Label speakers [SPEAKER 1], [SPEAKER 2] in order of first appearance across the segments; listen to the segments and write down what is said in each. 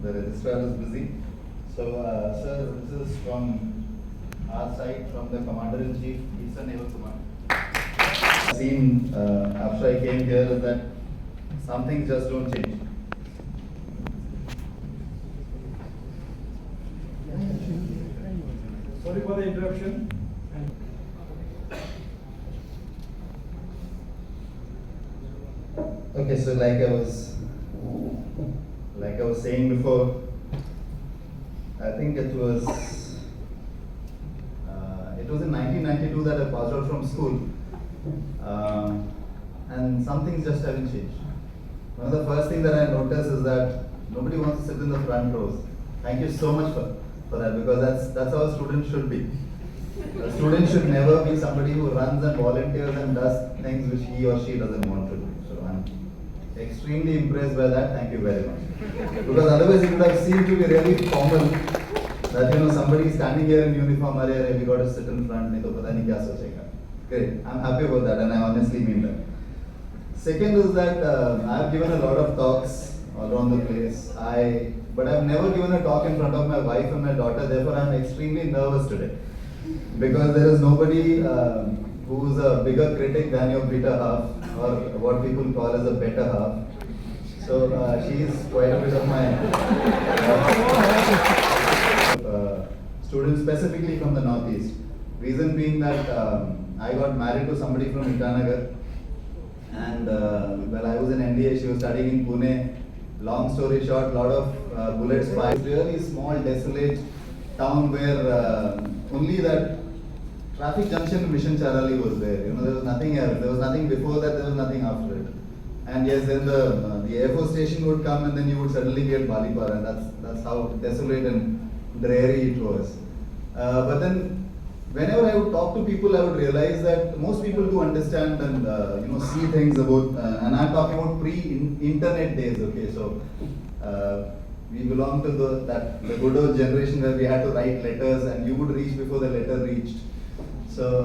[SPEAKER 1] the registrar is busy. So, sir, this is from our side, from the Commander-in-Chief, Eastern Naval Command. Seen after I came here is that some things just don't change.
[SPEAKER 2] Sorry for the interruption.
[SPEAKER 1] Okay, so like I was saying before, I think it was in 1992 that I passed out from school, and some things just haven't changed. One of the first things that I noticed is that nobody wants to sit in the front rows. Thank you so much for that, because that's how a student should be. A student should never be somebody who runs and volunteers and does things which he or she doesn't want to do. So I'm extremely impressed by that. Thank you very much. Because otherwise it would have seemed to be really formal that somebody standing here in uniform, we got to sit in front, nahi to pata nahi kya sochega. Great. I'm happy about that, and I honestly mean that. Second is that I've given a lot of talks all around the place. But I've never given a talk in front of my wife and my daughter. Therefore, I'm extremely nervous today, because there is nobody who's a bigger critic than your better half, or what people call as a better half. So she is quite a bit of my students, specifically from the Northeast. Reason being that I got married to somebody from Itanagar, and while I was in NDA, she was studying in Pune. Long story short, lot of bullets fired. Really small, desolate town where only that traffic junction Mission Charali was there. There was nothing else. There was nothing before that. There was nothing after it. And yes, then the Air Force station would come, and then you would suddenly get Balipara, and that's how desolate and dreary it was. But then, whenever I would talk to people, I would realize that most people do understand and see things about. And I'm talking about pre-internet days. Okay, so we belong to the good old generation where we had to write letters, and you would reach before the letter reached. So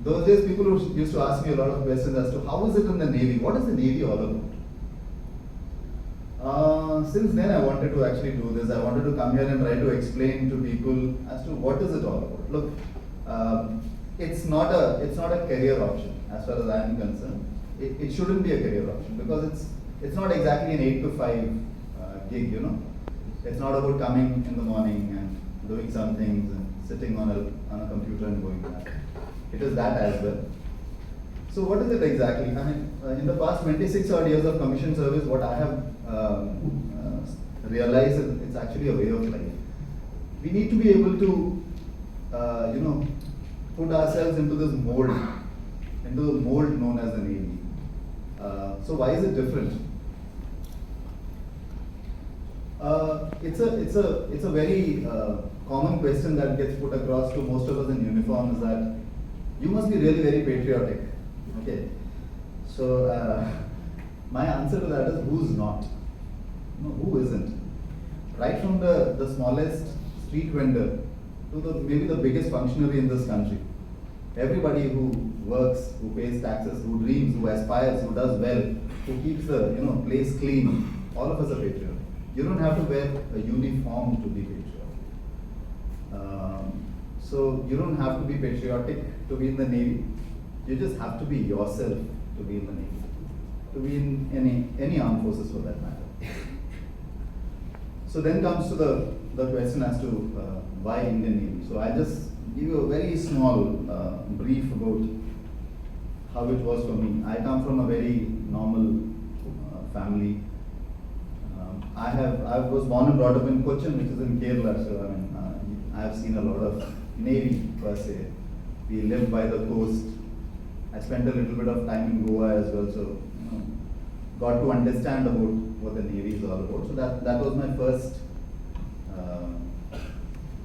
[SPEAKER 1] those days, people used to ask me a lot of questions as to how is it in the Navy? What is the Navy all about? Since then, I wanted to actually do this. I wanted to come here and try to explain to people as to what is it all about. Look, it's not a career option as far as I am concerned. It shouldn't be a career option, because it's not exactly an 8 to 5 gig. It's not about coming in the morning and doing some things and sitting on a computer and going back. It is that as well. So what is it exactly? I mean, in the past 26 odd years of commission service, what I have realized is it's actually a way of life. We need to be able to, put ourselves into this mold, into the mold known as the Navy. So why is it different? It's a very common question that gets put across to most of us in uniform, is that you must be really very patriotic. Okay, so my answer to that is, who's not? Who isn't? Right from the smallest street vendor to maybe the biggest functionary in this country. Everybody who works, who pays taxes, who dreams, who aspires, who does well, who keeps the place clean, all of us are patriotic. You don't have to wear a uniform to be patriotic. So you don't have to be patriotic to be in the Navy. You just have to be yourself to be in the Navy, to be in any armed forces for that matter. So then comes to the question as to why Indian Navy. So I'll just give you a very small brief about how it was for me. I come from a very normal family. I was born and brought up in Cochin, which is in Kerala. So I have seen a lot of Navy per se. We live by the coast. I spent a little bit of time in Goa as well, so got to understand about what the Navy is all about. So that was my first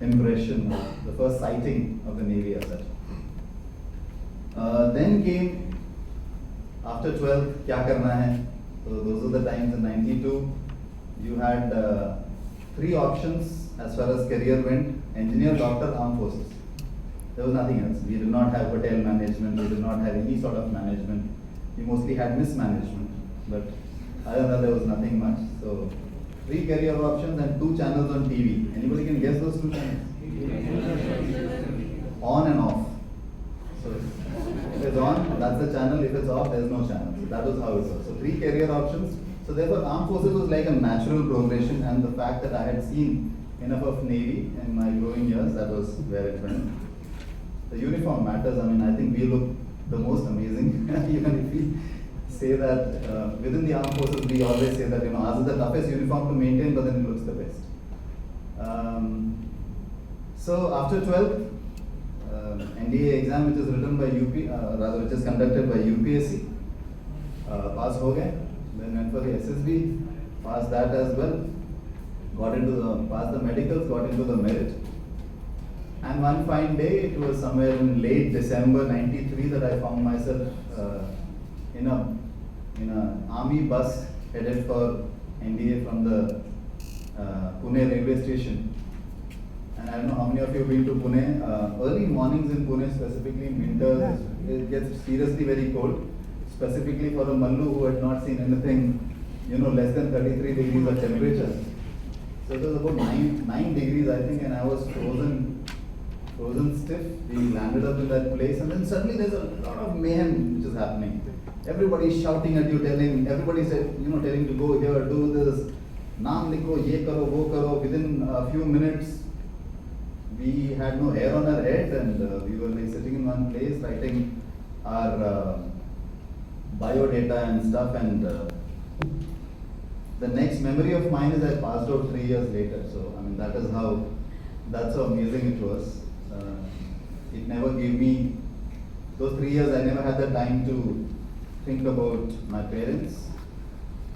[SPEAKER 1] impression, the first sighting of the Navy as such. Then came after 12, kya karna hai? So those are the times in 92. You had 3 options as far as career went: engineer, doctor, armed forces. There was nothing else. We did not have hotel management. We did not have any sort of management. We mostly had mismanagement. But other than that, there was nothing much. So 3 career options and 2 channels on TV. Anybody can guess those 2 channels? On and off. So if it's on, that's the channel. If it's off, there's no channel. So that was how it was. So 3 career options. So therefore, armed forces was like a natural progression, and the fact that I had seen enough of Navy in my growing years, that was where it went. The uniform matters. I mean, I think we look the most amazing. Even if we say that within the armed forces, we always say that, ours is the toughest uniform to maintain, but then it looks the best. So after 12th, NDA exam, which is written by which is conducted by UPSC, pass ho gaye. Then went for the SSB, passed that as well. Passed the medicals, got into the merit. And one fine day, it was somewhere in late December '93 that I found myself in a army bus headed for NDA from the Pune railway station. And I don't know how many of you have been to Pune. Early mornings in Pune, specifically in winter, it gets seriously very cold. Specifically for a Mallu who had not seen anything, less than 33 degrees of temperature. So it was about 9 degrees, I think, and I was frozen stiff. We landed up in that place, and then suddenly there's a lot of mayhem which is happening. Everybody's shouting at you, everybody said, telling to go here, do this, naam likho, ye karo, wo karo. Within a few minutes, we had no hair on our head, and we were like sitting in one place writing our biodata and stuff. And the next memory of mine is I passed out 3 years later. So I mean, that's how amazing it was. It never gave me those 3 years. I never had the time to think about my parents,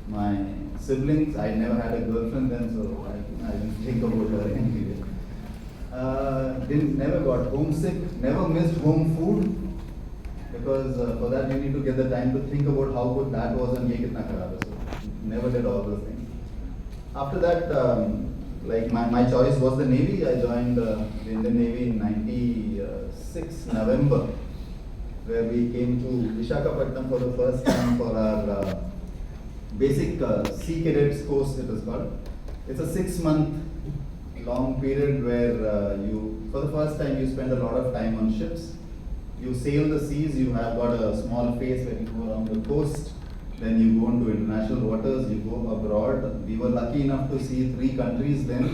[SPEAKER 1] my siblings. I never had a girlfriend then, so I didn't think about her anyway. Never got homesick, never missed home food, because for that you need to get the time to think about how good that was and ye kitna kharab hai. So never did all those things. After that, like my choice was the Navy. I joined the Indian Navy in '96 November, where we came to Visakhapatnam for the first time for our basic Sea Cadets course, it is called. It's a 6-month long period where for the first time, you spend a lot of time on ships. You sail the seas, you have got a small phase where you go around the coast, then you go into international waters, you go abroad. We were lucky enough to see 5 countries then.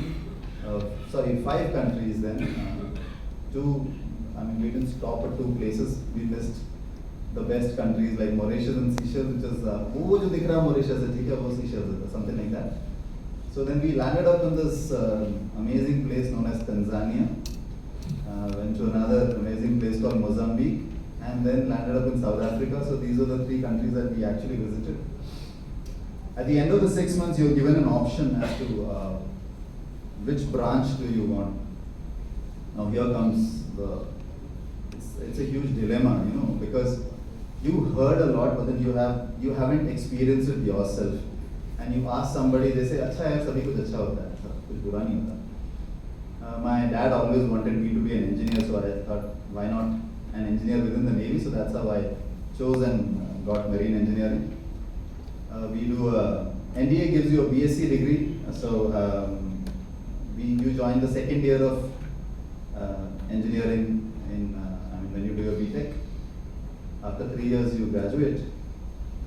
[SPEAKER 1] We didn't stop at 2 places. We missed the best countries like Mauritius and Seychelles, which is, wo jo dikh raha Mauritius hai, theek hai, wo Seychelles hai, something like that. So then we landed up in this amazing place known as Tanzania, went to another amazing place called Mozambique, and then landed up in South Africa. So these are the 3 countries that we actually visited. At the end of the 6 months, you're given an option as to which branch do you want. Now here comes it's a huge dilemma, because you heard a lot, but then you haven't experienced it yourself. And you ask somebody, they say, "Acha hai, sabhi kuch acha hota hai, kuch bura nahi hota." My dad always wanted me to be an engineer, so I thought, why not an engineer within the Navy? So that's how I chose and got marine engineering. NDA gives you a BSc degree, so you join the 2nd year of engineering when you do your BTech. After 3 years, you graduate.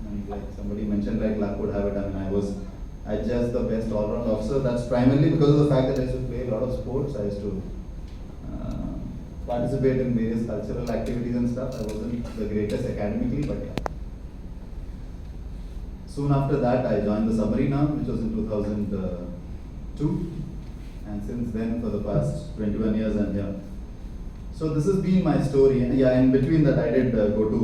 [SPEAKER 1] And like somebody mentioned, like luck would have it, I just the best all-round officer. That's primarily because of the fact that I used to play a lot of sports. I used to participate in various cultural activities and stuff. I wasn't the greatest academically, but yeah. Soon after that, I joined the submarine arm, which was in 2002. And since then, for the past 21 years, I'm here. So this has been my story. Yeah, in between that, I did go to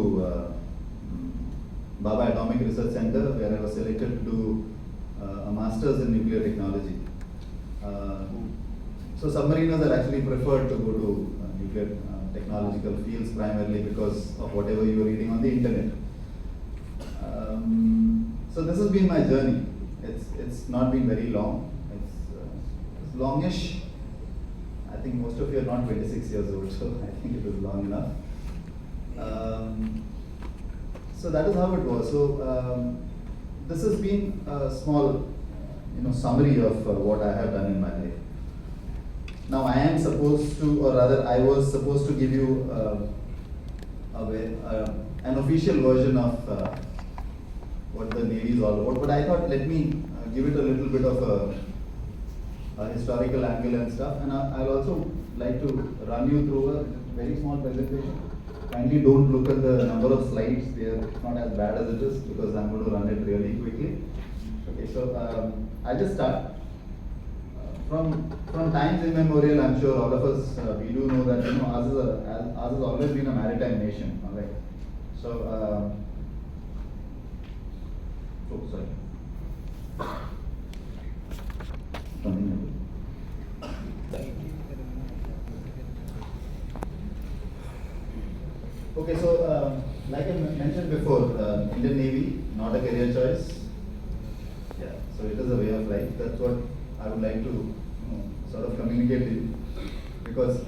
[SPEAKER 1] Baba Atomic Research Center, where I was selected to do a master's in nuclear technology. So submariners are actually preferred to go to nuclear technological fields primarily because of whatever you are reading on the internet. So this has been my journey. It's not been very long. It's longish. I think most of you are not 26 years old, so I think it was long enough. So that is how it was. So this has been a small, summary of what I have done in my life. Now I am supposed to, or rather I was supposed to give you an official version of what the Navy is all about, but I thought let me give it a little bit of a historical angle and stuff, and I'll also like to run you through a very small presentation. Kindly don't look at the number of slides, they are not as bad as it is because I'm going to run it really quickly. Okay, so I'll just start. From times immemorial, I'm sure all of us, we do know that ours has always been a maritime nation. All right. So, sorry. Okay, so like I mentioned before, Indian Navy, not a career choice. Yeah, so it is a way of life. That's what I would like to sort of communicate to you, because